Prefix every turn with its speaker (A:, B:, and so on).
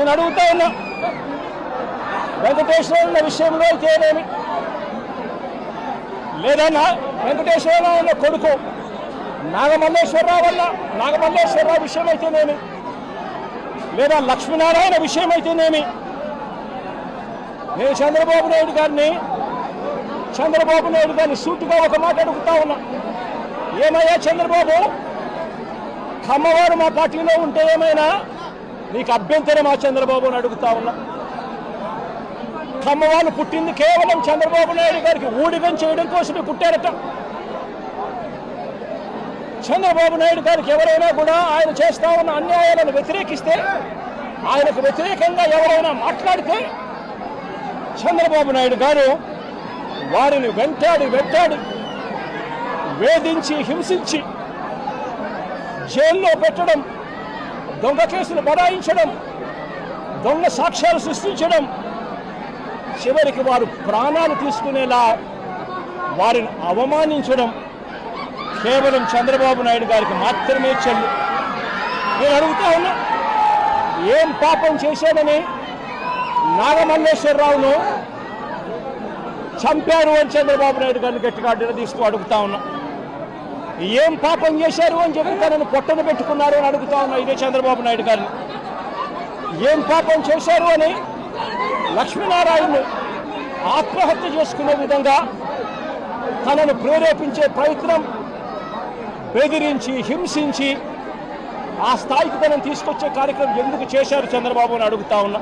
A: నేను అడుగుతా ఉన్నా, వెంకటేశ్వర విషయంలో అయితేనేమి, లేదా వెంకటేశ్వరరావు కొడుకు నాగమల్లేశ్వరరావు విషయం అయితేనేమి, లేదా లక్ష్మీనారాయణ విషయం అయితేనేమి, నేను చంద్రబాబు నాయుడు గారిని సూటిగా ఒక మాట అడుగుతా ఉన్నా. ఏమయ్యా చంద్రబాబు, కమ్మవారు మా పార్టీలో ఉంటే ఏమైనా నీకు అభ్యంతరమా చంద్రబాబు అని అడుగుతా ఉన్నా. కమ్మవాళ్ళు పుట్టింది కేవలం చంద్రబాబు నాయుడు గారికి ఊడిగం చేయడం కోసమే పుట్టారట. చంద్రబాబు నాయుడు గారికి ఎవరైనా కూడా ఆయన చేస్తా ఉన్న అన్యాయాలను వ్యతిరేకిస్తే, ఆయనకు వ్యతిరేకంగా ఎవరైనా మాట్లాడితే చంద్రబాబు నాయుడు గారు వారిని వెంటాడి వేధించి హింసించి జైల్లో పెట్టడం, దొంగ కేసులు బడాయించడం, దొంగ సాక్ష్యాలు సృష్టించడం, చివరికి వారు ప్రాణాలు తీసుకునేలా వారిని అవమానించడం కేవలం చంద్రబాబు నాయుడు గారికి మాత్రమే చెల్లు. నేను అడుగుతా ఉన్నా, ఏం పాపం చేశాడని నాగమల్లేశ్వరరావును చంపారు అని చంద్రబాబు నాయుడు గారిని గట్టిగా నిలదీస్తూ అడుగుతా ఉన్నా. ఏం పాపం చేశారు అని చెప్పి తనను పొట్టను పెట్టుకున్నారు అని అడుగుతా ఉన్నా ఇదే చంద్రబాబు నాయుడు గారిని. ఏం పాపం చేశారు అని లక్ష్మీనారాయణను ఆత్మహత్య చేసుకునే విధంగా తనను ప్రేరేపించే ప్రయత్నం, బెదిరించి హింసించి ఆ స్థాయికి తనను తీసుకొచ్చే కార్యక్రమం ఎందుకు చేశారు చంద్రబాబు అని అడుగుతా ఉన్నా.